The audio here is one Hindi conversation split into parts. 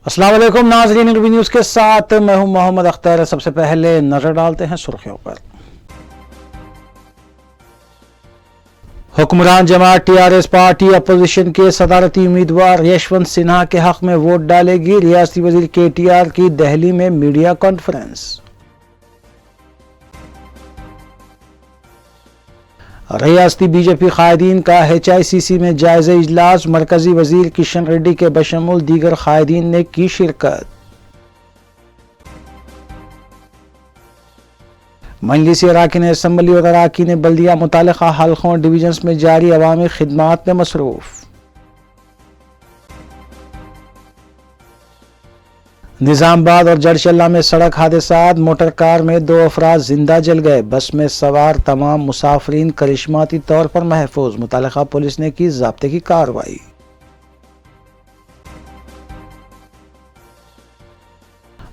अस्सलाम वालेकुम नाज़रीन, रबी न्यूज़ के साथ मैं हूं मोहम्मद अख्तर। सबसे पहले नजर डालते हैं सुर्खियों पर। हुक्मरान जमात टीआरएस पार्टी अपोजिशन के सदारती उम्मीदवार यशवंत सिन्हा के हक में वोट डालेगी। रियासती वजीर केटीआर की दिल्ली में मीडिया कॉन्फ्रेंस। रियासती बीजेपी कायदीन का HICC में जायजा इजलास। मरकजी वजीर किशन रेड्डी के बशमूल दीगर कायदीन ने की शिरकत। मजलिसी अराकीन असम्बली और अराकीन बल्दिया मुतालिका हल्कों और डिवीजन्स में जारी अवामी खिदमात में मसरूफ। निजामबाद और जड़शल्ला में सड़क हादसात। मोटर कार में 2 अफराद जिंदा जल गए। बस में सवार तमाम मुसाफरीन करिश्माती तौर पर महफूज। मुतालिका पुलिस ने की ज़ाब्ते की कार्रवाई।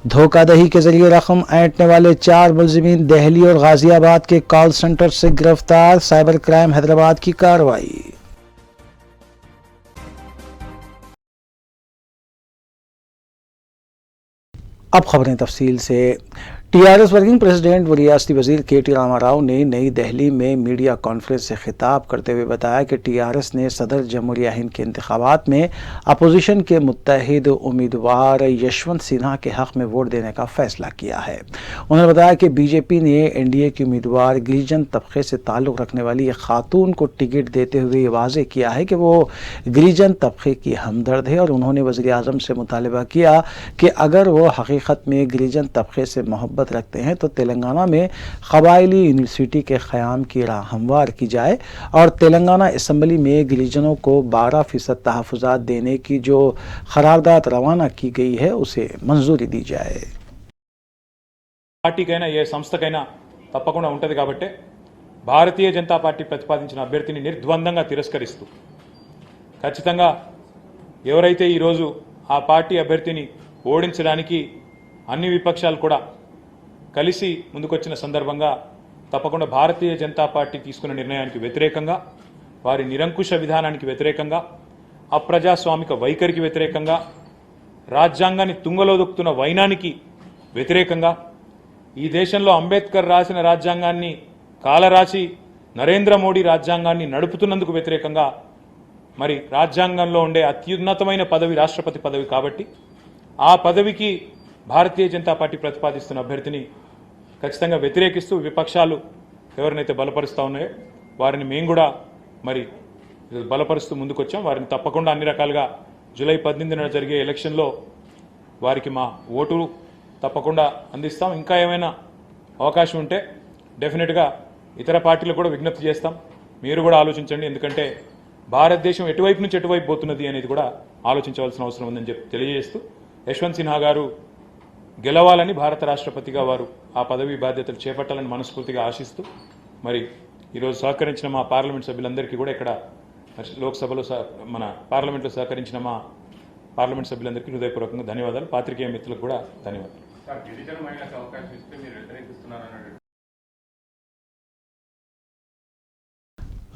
धोखाधड़ी के जरिए रकम ऐंठने वाले 4 मुलजिमीन दिल्ली और गाजियाबाद के कॉल सेंटर से गिरफ्तार। साइबर क्राइम हैदराबाद की कार्रवाई। अब खबरें तफसील से। टीआरएस वर्किंग प्रेसिडेंट व रियासती वजीर KT रामाराव ने नई दिल्ली में मीडिया कॉन्फ्रेंस से खिताब करते हुए बताया कि टीआरएस ने सदर जमहूरिया हिंद के इंतखाबात में अपोजिशन के मुत्तहिद उम्मीदवार यशवंत सिन्हा के हक में वोट देने का फैसला किया है। उन्होंने बताया कि बीजेपी ने NDA के उम्मीदवार गिरिजन तबके से ताल्लुक़ रखने वाली एक खातून को टिकट देते हुए वाज़ेह किया है कि वो गिरिजन तबके की हमदर्द है और उन्होंने वज़ीर आज़म से मुतालबा किया कि अगर वो हकीकत में गिरिजन तबके से मोहब्बत रखते हैं तो तेलंगाना में कबायली यूनिवर्सिटी के क़याम की राह हमवार की जाए और तेलंगाना असम्बली में गिरिजनों को 12% तहफ़्फ़ुज़ात देने की जो करारदाद रवाना की गई है उसे मंजूरी दी जाए। పార్టీకైనా ఏ సంస్థకైనా తప్పకుండా ఉంటుంది కాబట్టి భారతీయ జనతా పార్టీ ప్రతిపాదించిన అభ్యర్థిని నిర్ద్వందంగా తిరస్కరిస్తూ ఖచ్చితంగా ఎవరైతే ఈరోజు ఆ పార్టీ అభ్యర్థిని ఓడించడానికి అన్ని విపక్షాలు కూడా కలిసి ముందుకొచ్చిన సందర్భంగా తప్పకుండా భారతీయ జనతా పార్టీ తీసుకున్న నిర్ణయానికి వ్యతిరేకంగా, వారి నిరంకుశ విధానానికి వ్యతిరేకంగా, అప్రజాస్వామిక వైఖరికి వ్యతిరేకంగా, రాజ్యాంగాన్ని తుంగలో దొక్కుతున్న వైనానికి వ్యతిరేకంగా, ఈ దేశంలో అంబేద్కర్ రాసిన రాజ్యాంగాన్ని కాలరాసి నరేంద్ర మోడీ రాజ్యాంగాన్ని నడుపుతున్నందుకు వ్యతిరేకంగా, మరి రాజ్యాంగంలో ఉండే అత్యున్నతమైన పదవి రాష్ట్రపతి పదవి కాబట్టి ఆ పదవికి భారతీయ జనతా పార్టీ ప్రతిపాదిస్తున్న అభ్యర్థిని ఖచ్చితంగా వ్యతిరేకిస్తూ విపక్షాలు ఎవరినైతే బలపరుస్తూ ఉన్నాయో వారిని మేము కూడా మరి బలపరుస్తూ ముందుకొచ్చాం. వారిని తప్పకుండా అన్ని రకాలుగా జూలై 18న జరిగే ఎలక్షన్లో వారికి మా ఓటు తప్పకుండా అందిస్తాం. ఇంకా ఏమైనా అవకాశం ఉంటే డెఫినెట్గా ఇతర పార్టీలకు కూడా విజ్ఞప్తి చేస్తాం. మీరు కూడా ఆలోచించండి. ఎందుకంటే భారతదేశం ఎటువైపు నుంచి ఎటువైపు పోతున్నది అనేది కూడా ఆలోచించవలసిన అవసరం ఉందని చెప్పి తెలియజేస్తూ యశ్వంత్ సిన్హా గారు గెలవాలని భారత రాష్ట్రపతిగా వారు ఆ పదవి బాధ్యతలు చేపట్టాలని మనస్ఫూర్తిగా ఆశిస్తూ మరి ఈరోజు సహకరించిన మా పార్లమెంట్ సభ్యులందరికీ కూడా ఇక్కడ లోక్సభలో మన పార్లమెంట్లో సహకరించిన మా పార్లమెంట్ సభ్యులందరికీ హృదయపూర్వకంగా ధన్యవాదాలు. పాత్రికేయ మిత్రులకు కూడా ధన్యవాదాలు.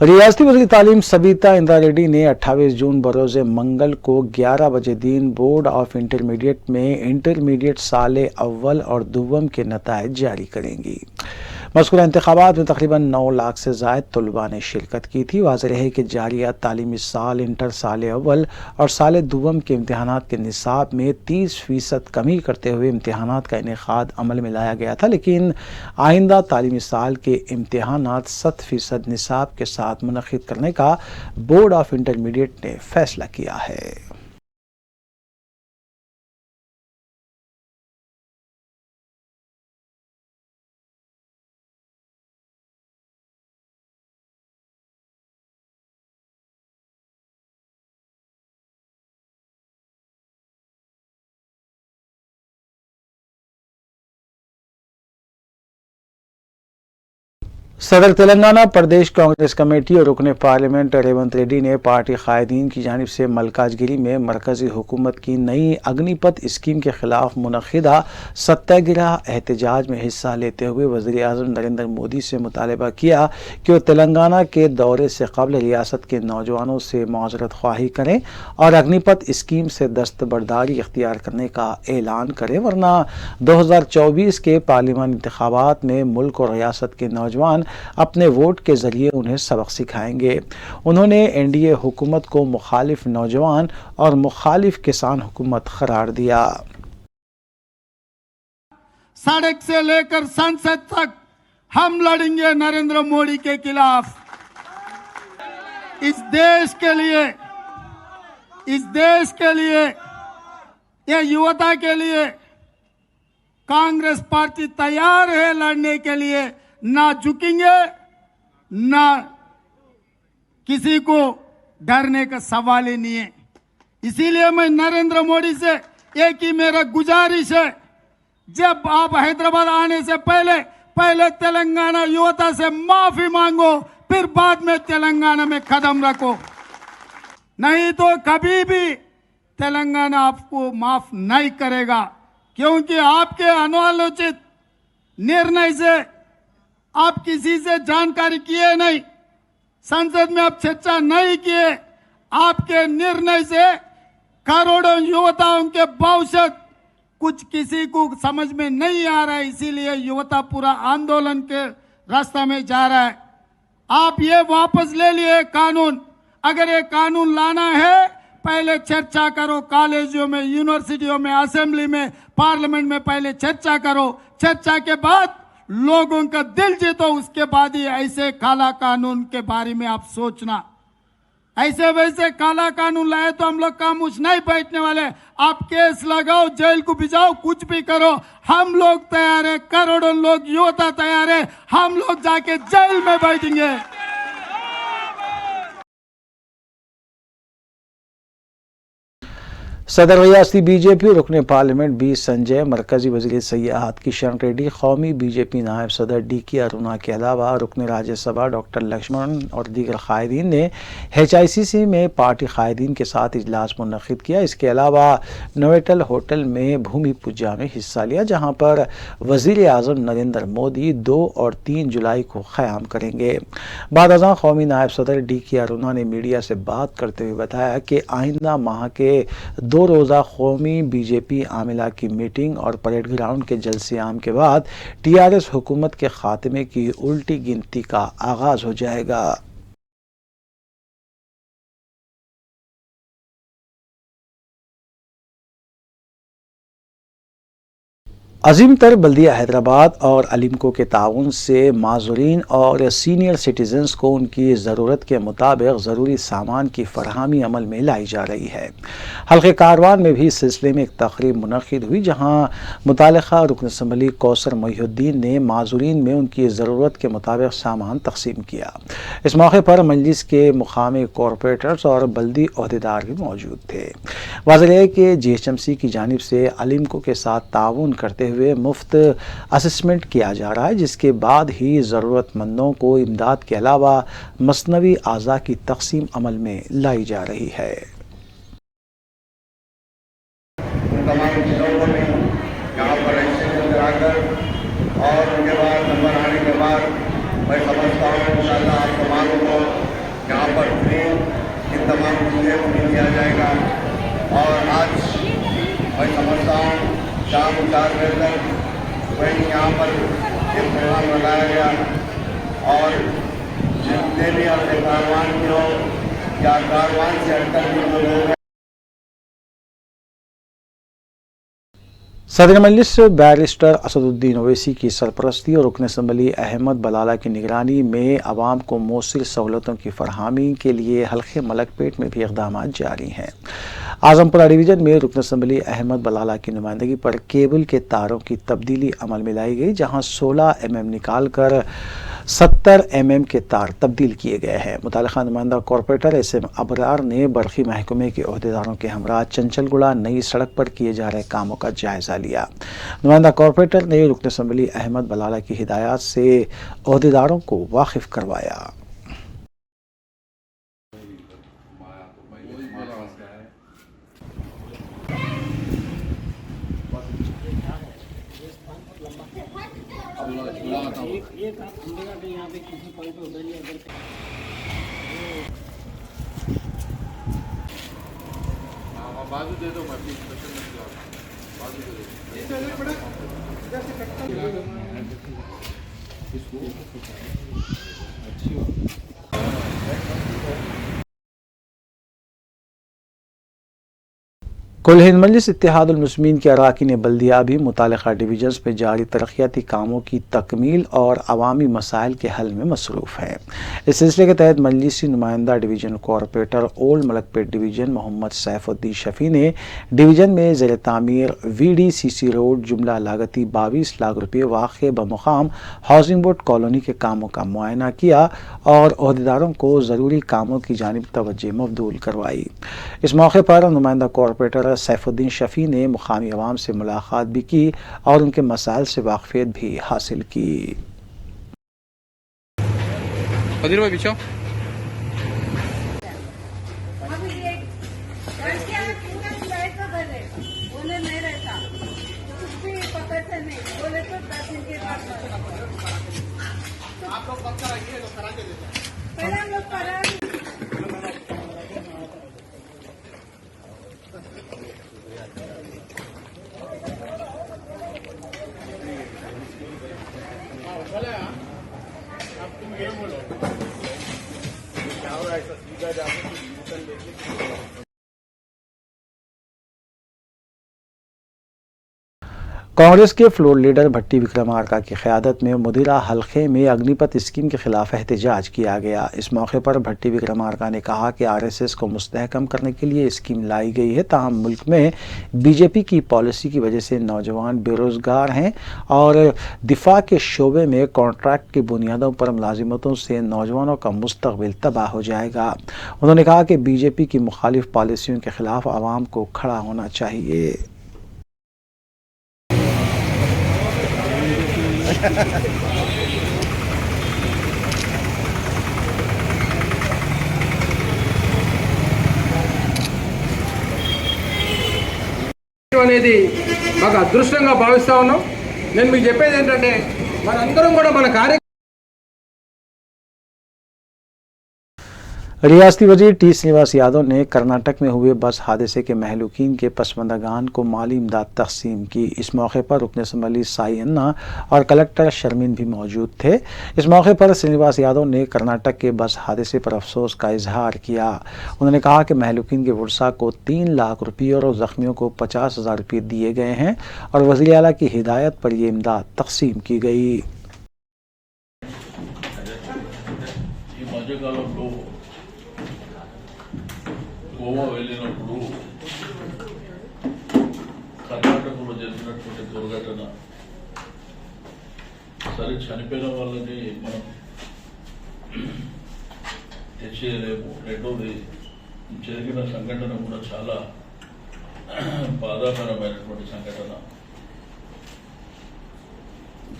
रियासती वज़ीर तालीम सबीता इंदिरा रेड्डी ने 28 जून बरोज़ मंगल को 11 बजे दिन बोर्ड ऑफ इंटरमीडिएट में इंटरमीडिएट साल अव्वल और दुव्वम के नताइज जारी करेंगी। मज़कूरा इंतखाबात में तकरीबन 9 लाख से ज़ायद तलबा ने शिरकत की थी। वाज़ेह रहे कि जारिया तालीमी साल इंटर साल अव्वल और साल दुव्वम के इम्तहानात के निसाब में 30% कमी करते हुए इम्तहानात का इनेकाद अमल में लाया गया था, लेकिन आइंदा तालीमी साल के इम्तहानात 100% निसाब के साथ मुनक़िद करने का बोर्ड ऑफ इंटरमीडिएट ने फैसला किया है। सदर तेलंगाना प्रदेश कांग्रेस कमेटी और रुकने पार्लियामेंट रेवंत रेड्डी ने पार्टी कायदीन की जानिब से मलकाजगिरी में मरकजी हुकूमत की नई अग्निपथ स्कीम के खिलाफ मुनक़िदा सत्याग्रह एहतजाज में हिस्सा लेते हुए वज़ीर आज़म नरेंद्र मोदी से मुतालबा किया कि वो तेलंगाना के दौरे से कबल रियासत के नौजवानों से माजरत ख्वाही करें और अग्निपथ स्कीम से दस्तबरदारी इख्तियार करने का ऐलान करें, वरना 2024 के पार्लियामानी इंतखाबात में मुल्क और रियासत के नौजवान अपने वोट के जरिए उन्हें सबक सिखाएंगे। उन्होंने एनडीए हुकूमत को मुखालिफ नौजवान और मुखालिफ किसान हुकूमत करार दिया। सड़क से लेकर संसद तक हम लड़ेंगे नरेंद्र मोदी के खिलाफ। इस देश के लिए यह युवता के लिए कांग्रेस पार्टी तैयार है लड़ने के लिए। ना झुकेंगे, ना किसी को डरने का सवाल ही नहीं है। इसीलिए मैं नरेंद्र मोदी से एक ही मेरा गुजारिश है, जब आप हैदराबाद आने से पहले तेलंगाना युवता से माफी मांगो, फिर बाद में तेलंगाना में कदम रखो, नहीं तो कभी भी तेलंगाना आपको माफ नहीं करेगा। क्योंकि आपके अनालोचित निर्णय से आप किसी से जानकारी किए नहीं, संसद में आप चर्चा नहीं किए, आपके निर्णय से करोड़ों युवताओं के भविष्य कुछ किसी को समझ में नहीं आ रहा है। इसीलिए युवता पूरा आंदोलन के रास्ते में जा रहा है। आप ये वापस ले लिए कानून। अगर ये कानून लाना है, पहले चर्चा करो, कॉलेजों में, यूनिवर्सिटियों में, असेंबली में, पार्लियामेंट में पहले चर्चा करो। चर्चा के बाद लोगों का दिल जीतो, उसके बाद ही ऐसे काला कानून के बारे में आप सोचना। ऐसे वैसे काला कानून लाए तो हम लोग खामोश नहीं बैठने वाले। आप केस लगाओ, जेल को भिजाओ, कुछ भी करो, हम लोग तैयार है। करोड़ों लोग युवता तैयार है, हम लोग जाके जेल में बैठेंगे। सदर रियासती बीजेपी रुकने पार्लियामेंट बी संजय, मरकजी वजीर सयाहत किशन रेड्डी, कौमी बीजेपी नायब सदर डी.के. अरुणा के अलावा रुकने राज्यसभा डॉक्टर लक्ष्मण और दीगर कायदीन ने HICC में पार्टी कायदीन के साथ इजलास मुनक़िद किया। इसके अलावा नोवेटल होटल में भूमि पूजा में हिस्सा लिया, जहाँ पर वजीर आज़म नरेंद्र मोदी 2 और 3 जुलाई को क़याम करेंगे। बाद अज़ां कौमी नायब सदर डी.के. अरुणा ने मीडिया से बात करते हुए बताया कि आइंदा माह के 2 रोज़ा कौमी बीजेपी आमिला की मीटिंग और परेड ग्राउंड के जलसे आम के बाद TRS हुकूमत के खात्मे की उल्टी गिनती का आगाज हो जाएगा। अजीम तर बल्दिया हैदराबाद और अलिमको के ताउन से माज़ूरीन और सीनियर सिटीजन्स को उनकी ज़रूरत के मुताबिक ज़रूरी सामान की फ़राहमी अमल में लाई जा रही है। हल्के कारवान में भी इस सिलसिले में एक तकरीब मुनक़िद हुई, जहाँ मुतालिका रुकन असम्बली कौसर मोहिउद्दीन ने माज़ूरीन में उनकी ज़रूरत के मुताबिक सामान तकसीम किया। इस मौके पर मजलिस के मुकामी कॉरपोरेटर्स और बल्दी अहदेदार भी मौजूद थे। वाज़ेह है कि GHMC की जानिब से अलिमको के साथ ताउन करते हुए मुफ्त असेसमेंट किया जा रहा है, जिसके बाद ही ज़रूरतमंदों को इमदाद के अलावा मसनवी आज़ा की तकसीम अमल में लाई जा रही है। तमाम लोगों ने यहाँ पर रजिस्ट्रेशन कराकर और उनके बाद नंबर आने के बाद मैं समझता हूँ इंशाअल्लाह आप तमाम को यहाँ पर फ्री इन तमाम चीज़ें को मिल दिया जाएगा। और आज मैं समझता हूँ शाम 4 बजे तक वही यहाँ पर एक प्रोग्राम बनाया गया और जितने भी अपने कारवान के हो या कारवान से हटकर भी जो लोग सदर मजलिस बैरिस्टर असदुद्दीन ओवैसी की सरपरस्ती और रुकन असम्बली अहमद बलाला की निगरानी में आवाम को मौसर सहूलतों की फरहमी के लिए हल्के मलकपेट में भी इक़दाम जारी हैं। आजमपुरा डिवीज़न में रुकन असम्बली अहमद बलाला की नुमाइंदगी पर केबल के तारों की तब्दीली अमल में लाई गई, जहाँ 16 mm निकाल कर 70 mm के तार तब्दील किए गए हैं। मुतालिका नुमाइंदा कॉरपोरेटर SM अबरार ने बरकी महकमे के अहदेदारों के हमरा चंचलगुड़ा नई सड़क पर किए जा रहे कामों का जायजा लिया। नुमाइंदा कॉरपोरेटर ने रुकन असम्बली अहमद बलाला की हिदायत से अहदेदारों को वाकिफ करवाया। बाजू दे दो बाजू दे दो। कुल हिंद मजलिस इत्तेहादुल मुस्लिमीन के अरकान बल्दिया भी मुतालिका डिवीजन्स में जारी तरक्याती कामों की तकमील और अवामी मसाइल के हल में मसरूफ़ हैं। इस सिलसिले के तहत मजलिसी नुमाइंदा division corporator old Malakpet division Mohammed Saifuddin Shafi ने डिवीजन में ज़ेर तामीर VDCC रोड जुमला लागती 22 लाख रुपये वाक़ बमुकाम हाउसिंग बोर्ड कॉलोनी के कामों का मुआयना किया और अहदेदारों को ज़रूरी कामों की जानिब तवज्जो मबदूल करवाई। इस मौके पर नुमाइंदा कॉरपोरेटर सैफुद्दीन शफी ने मुकामी अवाम से मुलाकात भी की और उनके मसाइल से वाक़फियत भी हासिल की। कांग्रेस के फ्लोर लीडर भट्टी विक्रमार्का की क़यादत में मुदीरा हल्के में अग्निपथ स्कीम के खिलाफ एहतजाज किया गया। इस मौके पर भट्टी विक्रमार्का ने कहा कि RSS को मुस्तहकम करने के लिए स्कीम लाई गई है, ताहम मुल्क में BJP की पॉलिसी की वजह से नौजवान बेरोज़गार हैं और दिफा के शोबे में कॉन्ट्रैक्ट की बुनियादों पर मुलाजिमतों से नौजवानों का मुस्तकबिल तबाह हो जाएगा। उन्होंने कहा कि BJP की मुखालिफ पॉलिसियों के खिलाफ आवाम को खड़ा होना चाहिए। అనేది మాకు అదృష్టంగా భావిస్తా ఉన్నాం। నేను మీకు చెప్పేది ఏంటంటే మనందరం కూడా మన కార్య रियासती वजीर T श्रीनिवास यादव ने कर्नाटक में हुए बस हादसे के महलूकीन के पसमंदगान को माली इमदाद तकसीम की। इस मौके पर रुकन असम्बली साई अन्ना और कलेक्टर शर्मीन भी मौजूद थे। इस मौके पर श्रीनिवास यादव ने कर्नाटक के बस हादसे पर अफसोस का इजहार किया। उन्होंने कहा कि महलूकीन के वर्षा को 3 लाख रुपये और ज़ख्मियों को 50,000 रुपये दिए गए हैं और वज़ीर आला की हिदायत पर यह इमदाद तकसीम की गई। గోవా వెళ్ళినప్పుడు కర్ణాటకలో జరిగినటువంటి దుర్ఘటన, సరే చనిపోయిన వాళ్ళని మనం తెచ్చేయలేము, రెండోది జరిగిన సంఘటన కూడా చాలా బాధాకరమైనటువంటి సంఘటన।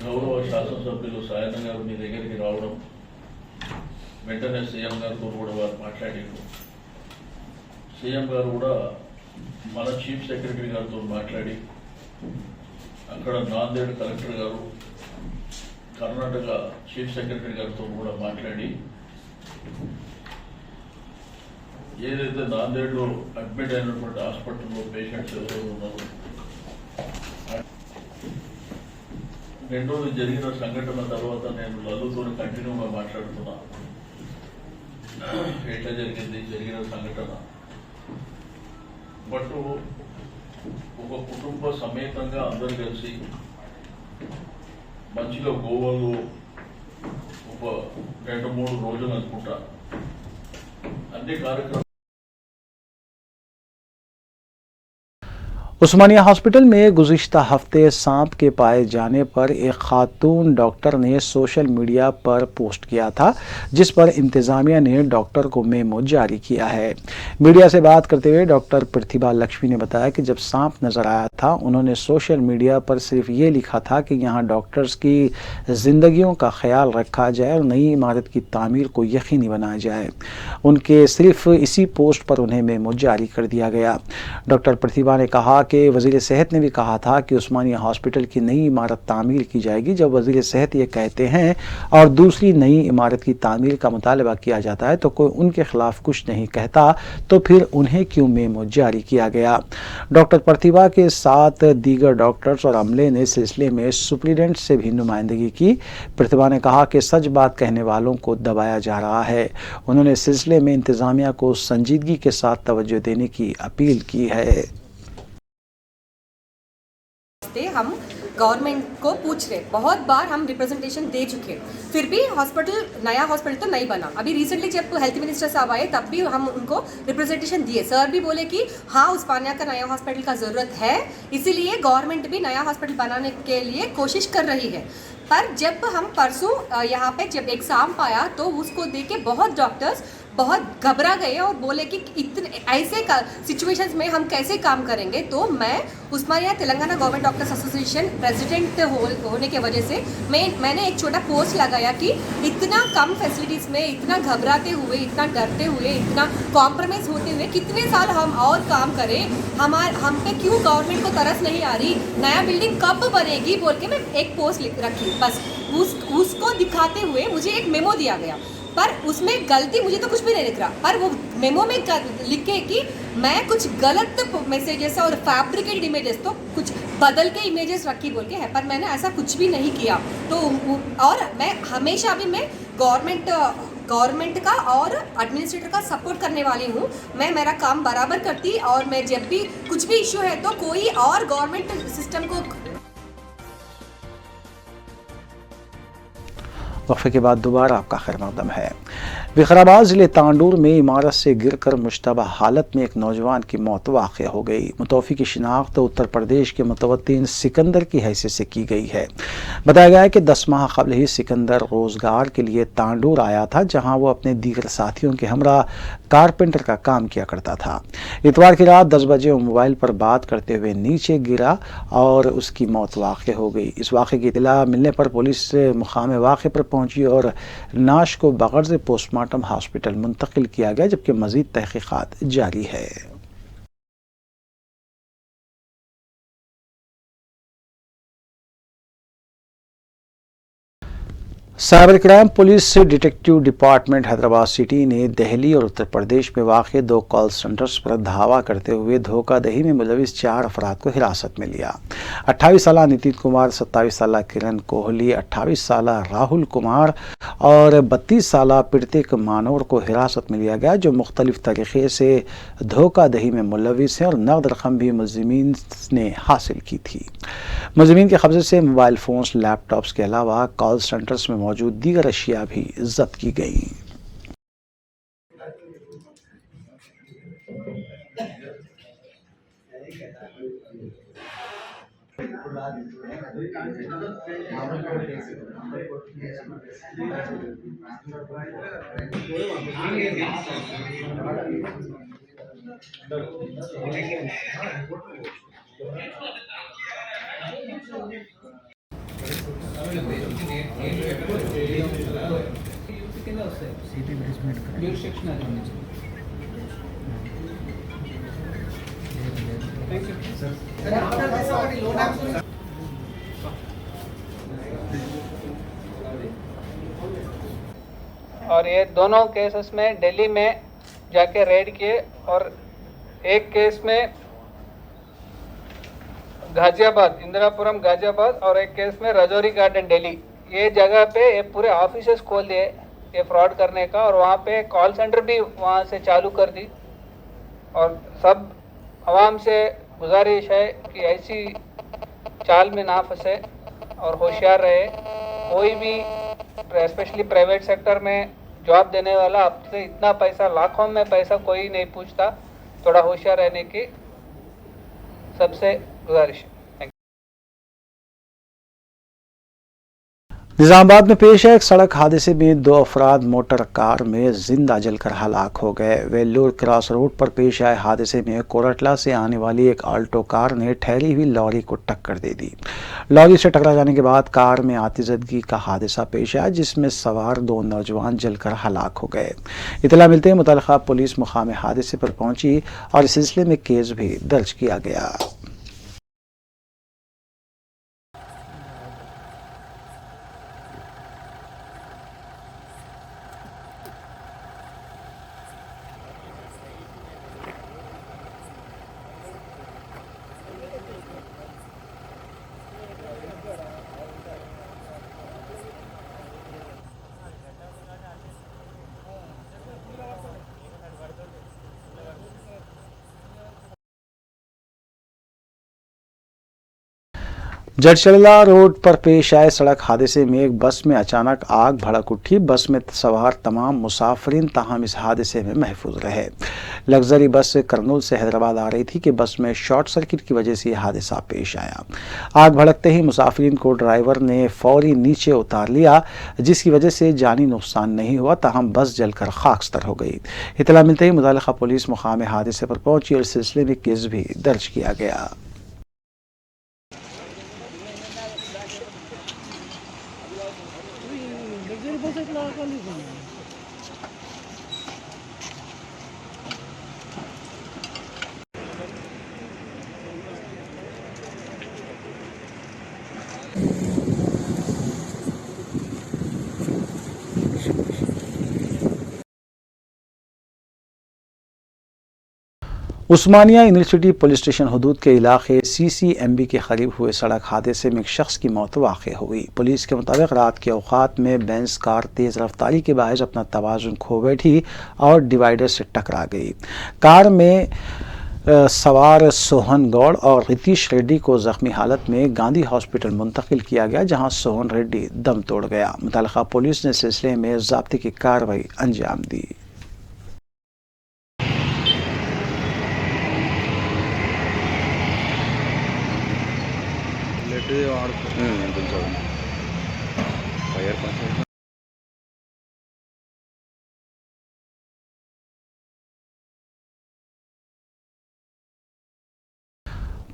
గౌరవ శాసనసభ్యులు సాయన్న గారు మీ దగ్గరికి రావడం, వెంటనే సీఎం గారితో కూడా వారు మాట్లాడారు। సీఎం గారు కూడా మన చీఫ్ సెక్రటరీ గారితో మాట్లాడి అక్కడ నాందేడ్ కలెక్టర్ గారు కర్ణాటక చీఫ్ సెక్రటరీ గారితో కూడా మాట్లాడి ఏదైతే నాందేడ్లో అడ్మిట్ అయినటువంటి హాస్పిటల్లో పేషెంట్స్ ఎవరు ఉన్నారు, రెండోది జరిగిన సంఘటన తర్వాత నేను లల్లుతో కంటిన్యూగా మాట్లాడుతున్నా, ఎట్లా జరిగిన సంఘటన బట్ ఒక కుటుంబ సమేతంగా అందరు కలిసి మంచిగా గోవాలో ఒక 2-3 రోజులు అనుకుంటా అన్ని కార్యక్రమాలు उस्मानिया हॉस्पिटल में गुज़िश्ता हफ्ते सांप के पाए जाने पर एक खातून डॉक्टर ने सोशल मीडिया पर पोस्ट किया था, जिस पर इंतज़ामिया ने डॉक्टर को मेमो जारी किया है। मीडिया से बात करते हुए डॉक्टर प्रतिभा लक्ष्मी ने बताया कि जब सांप नज़र आया था, उन्होंने सोशल मीडिया पर सिर्फ ये लिखा था कि यहाँ डॉक्टर्स की ज़िंदगियों का ख्याल रखा जाए और नई इमारत की तामीर को यकीनी बनाया जाए। उनके सिर्फ इसी पोस्ट पर उन्हें मेमो जारी कर दिया गया। डॉक्टर प्रतिभा ने कहा कि वज़ीर सेहत ने भी कहा था कि उस्मानिया हॉस्पिटल की नई इमारत तामीर की जाएगी। जब वज़ीर सेहत ये कहते हैं और दूसरी नई इमारत की तामीर का मुतालबा किया जाता है तो कोई उनके खिलाफ कुछ नहीं कहता, तो फिर उन्हें क्यों मेमो जारी किया गया। डॉक्टर प्रतिभा के साथ दीगर डॉक्टर्स और अमले ने सिलसिले में सुप्रीडेंट से भी नुमाइंदगी की। प्रतिभा ने कहा कि सच बात कहने वालों को दबाया जा रहा है। उन्होंने सिलसिले में इंतज़ामिया को संजीदगी के साथ तवज्जो देने की अपील की है। हम गवर्नमेंट को पूछ रहे, बहुत बार हम रिप्रेजेंटेशन दे चुके, फिर भी हॉस्पिटल, नया हॉस्पिटल तो नहीं बना। अभी रिसेंटली जब हेल्थ मिनिस्टर साहब आए तब भी हम उनको रिप्रेजेंटेशन दिए। सर भी बोले कि हाँ, उस्मानिया का नया हॉस्पिटल का ज़रूरत है, इसीलिए गवर्नमेंट भी नया हॉस्पिटल बनाने के लिए कोशिश कर रही है। पर जब हम परसों यहाँ पे जब एक सांप आया तो उसको देख के बहुत डॉक्टर्स बहुत घबरा गए और बोले कि इतने ऐसे सिचुएशंस में हम कैसे काम करेंगे। तो मैं Osmania Telangana government doctors association president होने के वजह से मैंने एक छोटा पोस्ट लगाया कि इतना कम फैसिलिटीज़ में इतना घबराते हुए, इतना डरते हुए, इतना कॉम्प्रोमाइज़ होते हुए कितने साल हम और काम करें, हम पे क्यों गवर्नमेंट को तरस नहीं आ रही, नया बिल्डिंग कब बनेगी बोल के मैं एक पोस्ट रखी। बस उसको दिखाते हुए मुझे एक मेमो दिया गया, पर उसमें गलती मुझे तो कुछ भी नहीं दिख रहा, पर वो मेमो में लिखे कि मैं कुछ गलत मैसेजेस और फैब्रिकेटेड इमेजेस, तो कुछ बदल के इमेजेस रखी बोल के है, पर मैंने ऐसा कुछ भी नहीं किया। तो और मैं हमेशा भी मैं गवर्नमेंट का और एडमिनिस्ट्रेटर का सपोर्ट करने वाली हूँ। मैं मेरा काम बराबर करती, और मैं जब भी कुछ भी इशू है तो कोई और गवर्नमेंट सिस्टम को। वक्फे के बाद दोबारा आपका खैर मकदम है। विकाराबाद ज़िले तांडूर में इमारत से गिरकर मुश्तबा हालत में एक नौजवान की मौत वाक़या हो गई। मुतवफ़ी की शिनाख्त उत्तर प्रदेश के मुतवत्तिन सिकंदर की हैसियत से की गई है। बताया गया है कि 10 माह कबल ही सिकंदर रोज़गार के लिए तांडूर आया था, जहां वो अपने दीगर साथियों के हमरा कारपेंटर का काम किया करता था। इतवार की रात 10 बजे वो मोबाइल पर बात करते हुए नीचे गिरा और उसकी मौत वाक़या हो गई। इस वाक़े की इत्तला मिलने पर पुलिस मुकाम वाक़े पर पहुंची और नाश को बगैर से पोस्टमार्टम हॉस्पिटल मुंतकिल किया गया, जबकि मज़ीद तहक़ीक़ात जारी है। Cyber crime police detective department Hyderabad city ने दिल्ली और उत्तर प्रदेश में वाक़ 2 कॉल सेंटर्स पर धावा करते हुए धोखाधड़ी में मुलविस 4 अफराद को हिरासत में लिया। 28 साला नितिन कुमार, 27 साला किरण कोहली, 28 साला राहुल कुमार और 32 साला प्रतीक मानोर को हिरासत में लिया गया, जो मुख्तलिफ तरीक़े से धोखाधड़ी में मुलविस हैं और नकद रकम भी मुलज़िमीन ने हासिल की थी। मुलज़िमीन के कब्ज़े से मोबाइल फ़ोन्स, लैपटॉप्स के अलावा कॉल सेंटर्स में मौजूद दीगर अशिया भी जब्त की गई। और ये दोनों केसेस में दिल्ली में जाके रेड किए, और एक केस में गाजियाबाद, इंदिरापुरम गाजियाबाद, और एक केस में रजौरी गार्डन दिल्ली, ये जगह पे ये पूरे ऑफिसेस खोल दिए ये फ्रॉड करने का, और वहाँ पे कॉल सेंटर भी वहाँ से चालू कर दी। और सब आवाम से गुजारिश है कि ऐसी चाल में ना फंसे और होशियार रहे। कोई भी स्पेशली प्राइवेट सेक्टर में जॉब देने वाला आपसे इतना पैसा, लाखों में पैसा कोई नहीं पूछता। थोड़ा होशियार रहने की सबसे गुजारिश है। निजामाबाद में पेश है एक सड़क हादसे में 2 अफराद मोटर कार में जिंदा जलकर हलाक हो गए। वेल्लोर क्रॉस रोड पर पेश आए हादसे में कोरटला से आने वाली एक आल्टो कार ने ठहरी हुई लॉरी को टक्कर दे दी। लॉरी से टकरा जाने के बाद कार में आतिशबाजी का हादसा पेश आया, जिसमें सवार 2 नौजवान जलकर हलाक हो गए। इतला मिलते ही मुतल्लिका पुलिस मुकाम हादसे पर पहुंची और इस सिलसिले में केस भी दर्ज किया गया। जडचला रोड पर पेश आए सड़क हादसे में एक बस में अचानक आग भड़क उठी। बस में सवार तमाम मुसाफिरीन ताहम इस हादसे में महफूज रहे। लग्जरी बस करनूल से हैदराबाद आ रही थी कि बस में शॉर्ट सर्किट की वजह से यह हादसा पेश आया। आग भड़कते ही मुसाफिरीन को ड्राइवर ने फौरी नीचे उतार लिया, जिसकी वजह से जानी नुकसान नहीं हुआ, ताहम बस जलकर खाकस्तर हो गई। इतला मिलते ही मुतल्लिका पुलिस मुकाम हादसे पर पहुंची और इस सिलसिले में केस भी दर्ज किया गया। उस्मानिया यूनिवर्सिटी पुलिस स्टेशन हदूद के इलाके CCMB के करीब हुए सड़क हादसे में एक शख्स की मौत वाक़ हुई। पुलिस के मुताबिक रात के औकात में बेंज कार तेज़ रफ्तारी के बायस अपना तवाज़ुन खो बैठी और डिवाइडर से टकरा गई। कार में सवार सोहन गौड़ और रितीश रेड्डी को जख्मी हालत में गांधी हॉस्पिटल मुंतकिल किया गया, जहां सोहन रेड्डी दम तोड़ गया। मुतल्लिका पुलिस ने सिलसिले में ज़ाब्ते की कार्रवाई अंजाम दी।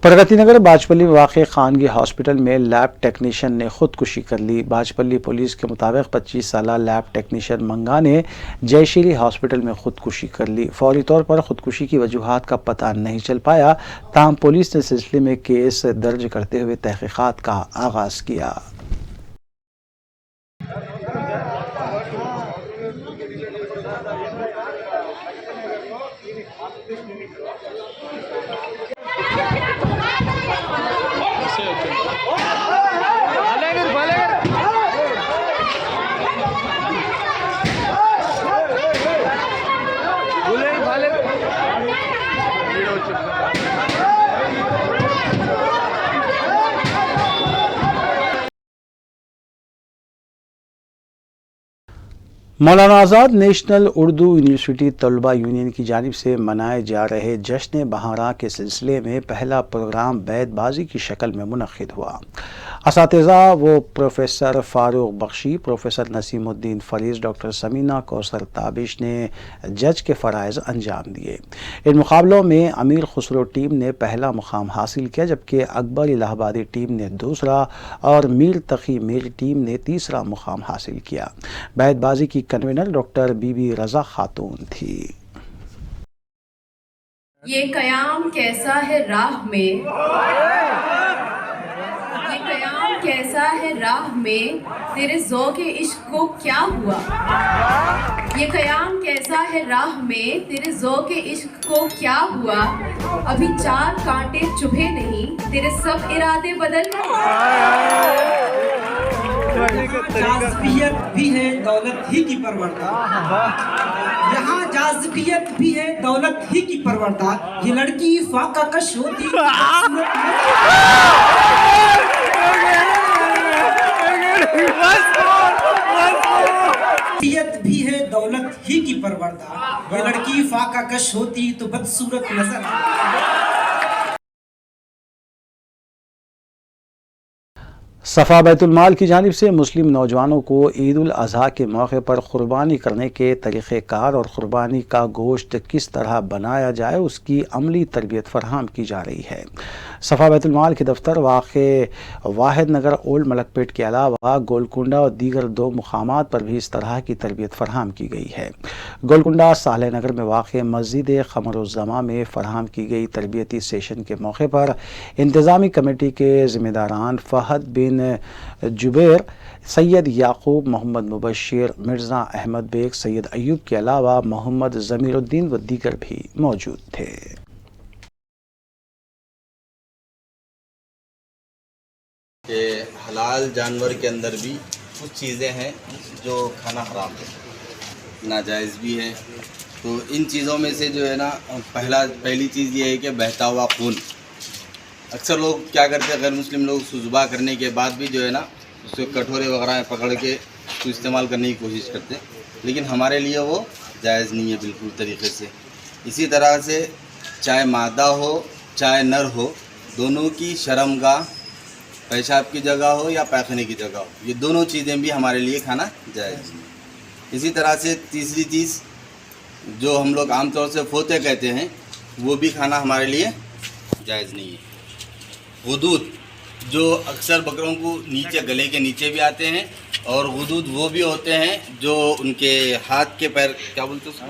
प्रगतिनगर बाजपल्ली में वाक़ खानगी हॉस्पिटल में लैब टेक्नीशियन ने खुदकुशी कर ली। बाजपल्ली पुलिस के मुताबिक 25 साला लैब टेक्नीशियन मंगा ने जयश्री हॉस्पिटल में खुदकुशी कर ली। फौरी तौर पर खुदकुशी की वजूहात का पता नहीं चल पाया, ताहम पुलिस ने सिलसिले में केस दर्ज करते हुए तहकीकात का आगाज़ किया। मौलाना आज़ाद नेशनल उर्दू यूनिवर्सिटी तलबा यूनियन की जानिब से मनाए जा रहे जश्न बहारा के सिलसिले में पहला प्रोग्राम बैतबाजी की शक्ल में मुनक़्क़िद हुआ। असातिज़ा व professor Farooq Bakshi, professor Nasimuddin फरीज, doctor Samina Kausar Tabish ने जज के फ़राइज़ अंजाम दिए। इन मुकाबलों में अमीर खुसरो टीम ने पहला मुकाम हासिल किया, जबकि अकबर इलाहाबादी टीम ने दूसरा और मीर तकी मीर टीम ने तीसरा मुकाम हासिल किया। बैतबाजी की कन्वीनर डॉक्टर बीबी रज़ा खातून थी। ये कयाम कैसा है राह में, ये कयाम कैसा है राह में, तेरे ज़ौक़े इश्क को क्या हुआ। ये कयाम कैसा है राह में, तेरे ज़ौक़े इश्क को क्या हुआ। अभी 4 कांटे चुभे नहीं, तेरे सब इरादे बदल गए। जाज़बियत भी है दौलत ही की परवरदा, यहाँ जाज़बियत भी है दौलत ही की परवरदा। ये लड़की फाका कश होती भी है दौलत ही की परवरदा। ये लड़की फाका कश होती तो बदसूरत नजर सफ़ा बैतुल माल की जानिब से मुस्लिम नौजवानों को ईद उल अज़हा के मौके पर क़ुरबानी करने के तरीक़ेकार और क़ुरबानी का गोश्त किस तरह बनाया जाए उसकी अमली तरबियत फराहम की जा रही है। सफ़ा बैतुल माल के दफ्तर वाक़े वाहिद नगर ओल्ड मलकपेट के अलावा गोलकुंडा और दीगर 2 मुकामात पर भी इस तरह की तरबियत फराहम की गई है। गोलकुंडा सालेह नगर में वाक़े मस्जिद क़मरुज़्ज़मा में फराहम की गई तरबियती सेशन के मौके पर इंतज़ामी कमेटी के ज़िम्मेदारान फ़हद बिन जुबैर, सैयद याकूब, मोहम्मद मुबशिर, मिर्ज़ा अहमद बेग, सैयद अयूब के अलावा मोहम्मद ज़मीरुद्दीन व दीगर भी मौजूद थे। कि हलाल जानवर के अंदर भी कुछ चीज़ें हैं जो खाना हराम है, नाजायज़ भी है। तो इन चीज़ों में से जो है ना, पहली चीज़ ये है कि बहता हुआ खून। अक्सर लोग क्या करते हैं, गैर मुस्लिम लोग सुज़ुबा करने के बाद भी जो है ना उसके कटोरे वगैरह पकड़ के उसको इस्तेमाल करने की कोशिश करते हैं, लेकिन हमारे लिए वो जायज़ नहीं है बिल्कुल तरीक़े से। इसी तरह से चाहे मादा हो चाहे नर हो, दोनों की शर्मगाह, पेशाब की जगह हो या पैखाने की जगह हो, ये दोनों चीज़ें भी हमारे लिए खाना जायज़ नहीं। इसी तरह से तीसरी चीज़ जो हम लोग आमतौर से फोते कहते हैं, वो भी खाना हमारे लिए जायज़ नहीं है। गुदूद जो अक्सर बकरों को नीचे गले के नीचे भी आते हैं, और गुदूद वो भी होते हैं जो उनके हाथ के पैर, क्या बोलते हैं उसको,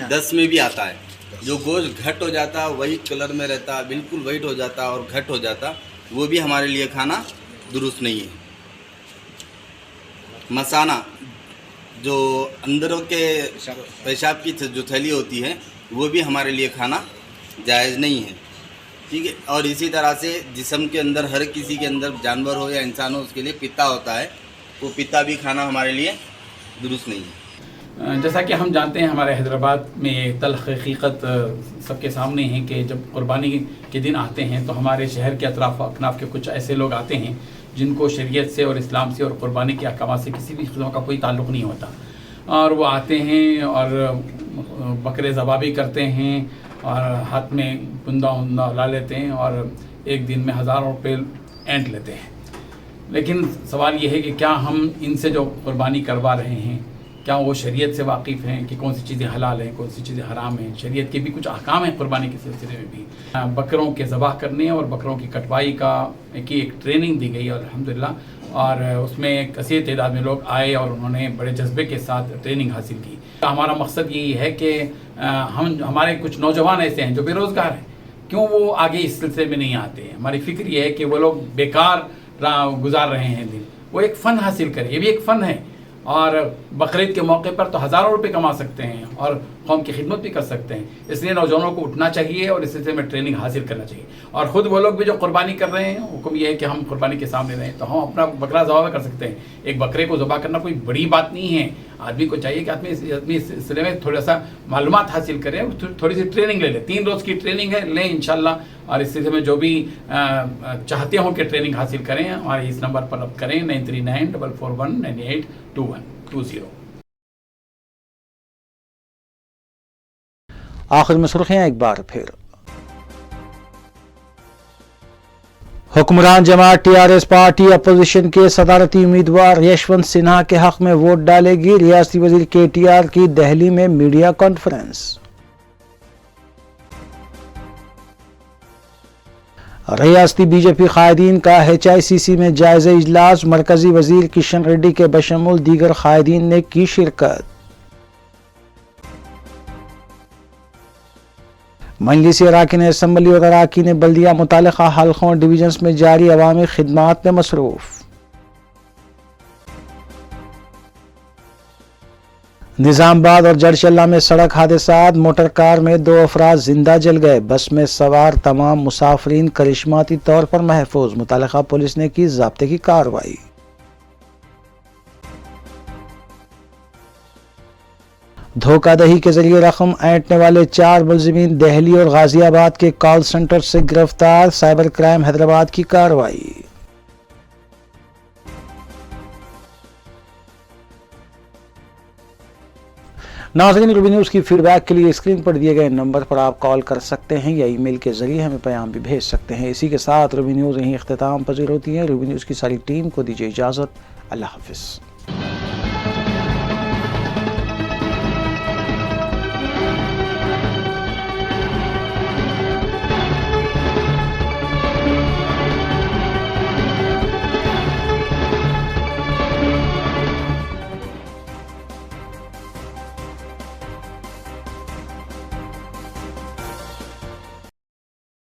दस में भी आता है। जो गोश्त घट हो जाता है, वाइट कलर में रहता, बिल्कुल वाइट हो जाता और घट हो जाता, वो भी हमारे लिए खाना दुरुस्त नहीं है। मसाना जो अंदरों के पेशाब की जो थैली होती है, वो भी हमारे लिए खाना जायज़ नहीं है, ठीक है। और इसी तरह से जिस्म के अंदर हर किसी के अंदर, जानवर हो या इंसान हो, उसके लिए पित्ता होता है, वो पित्ता भी खाना हमारे लिए दुरुस्त नहीं है। जैसा कि हम जानते हैं, हमारे हैदराबाद में तल्ख़ हकीकत सबके सामने है कि जब कुर्बानी के दिन आते हैं तो हमारे शहर के अतराफ़ अकनाफ के कुछ ऐसे लोग आते हैं जिनको शरीयत से और इस्लाम से और कुर्बानी के अहकाम से किसी भी किस्म का कोई ताल्लुक़ नहीं होता, और वो आते हैं और बकरे ज़बा भी करते हैं और हाथ में कुंदा उंदा ला लेते हैं और एक दिन में हज़ारों रुपये ऐंठ लेते हैं। लेकिन सवाल ये है कि क्या हम इनसे जो कुर्बानी करवा रहे हैं, क्या वो शरीयत से वाकिफ़ हैं कि कौन सी चीज़ें हलाल हैं, कौन सी चीज़ें हराम हैं। शरीयत के भी कुछ अहकाम हैं कुर्बानी के सिलसिले में भी। बकरों के ज़बाह करने और बकरों की कटवाई की एक ट्रेनिंग दी गई अल्हम्दुलिल्लाह, और उसमें कसीर तादाद में लोग आए और उन्होंने बड़े जज्बे के साथ ट्रेनिंग हासिल की। हमारा मकसद यही है कि हमारे कुछ नौजवान ऐसे हैं जो बेरोज़गार हैं, क्यों वो आगे इस सिलसिले में नहीं आते हैं। हमारी फ़िक्र ये है कि वो लोग बेकार गुजार रहे हैं दिन, वो एक फ़न हासिल करें, ये भी एक फ़न है। और बकरीद के मौके पर तो हज़ारों रुपये कमा सकते हैं और कौम की खिदमत भी कर सकते हैं। इसलिए नौजवानों को उठना चाहिए और इस सिलसिले में ट्रेनिंग हासिल करना चाहिए। और ख़ुद वो लोग भी जो कुर्बानी कर रहे हैं, हुक्म ये है कि हम कुर्बानी के सामने रहें, तो हम अपना बकरा ज़बा कर सकते हैं। एक बकरे को ज़बा करना कोई बड़ी बात नहीं है। आदमी को चाहिए कि आदमी इस सिलसिले में थोड़ा सा मालूमात हासिल करें, थोड़ी सी ट्रेनिंग ले लें। 3 रोज़ की ट्रेनिंग है, लें इंशाल्लाह। और इस सिलसिले में जो भी चाहते हों कि ट्रेनिंग हासिल करें, हमारे इस नंबर पर रब्त करें 939441982120। आखिर में सुर्खियां एक बार फिर। हुक्मरान जमात टीआरएस पार्टी अपोजिशन के सदारती उम्मीदवार यशवंत सिन्हा के हक में वोट डालेगी। रियासती वजीर केटीआर की दिल्ली में मीडिया कॉन्फ्रेंस। रियासती बीजेपी कायदीन का HICC में जायजा इजलास, मरकजी वजीर किशन रेड्डी के बशमूल दीगर कायदीन ने की शिरकत। मजलिस अराकीन असम्बली और अराकीन बल्दिया मुतालिका हल्कों और डिवीजन्स में जारी अवामी खिदमात में मसरूफ। निजामबाद और जड़चल्ला में सड़क हादसात, मोटर कार में 2 अफराद जिंदा जल गए। बस में सवार तमाम मुसाफरीन करिश्माती तौर पर महफूज। मुतालिका पुलिस ने की ज़ाब्ते की कार्रवाई। धोखाधड़ी के जरिए रकम ऐंठने वाले 4 मुलजिमीन दिल्ली और गाजियाबाद के कॉल सेंटर से गिरफ्तार। साइबर क्राइम हैदराबाद की कार्रवाई। नाज़रीन, रूबी न्यूज़ की फीडबैक के लिए स्क्रीन पर दिए गए नंबर पर आप कॉल कर सकते हैं या ईमेल के जरिए हमें पैगाम भी भेज सकते हैं। इसी के साथ रूबी न्यूज़ यहीं इख्तिताम पजीर होती है। रूबी न्यूज़ की सारी टीम को दीजिए इजाज़त। अल्लाह हाफिज़।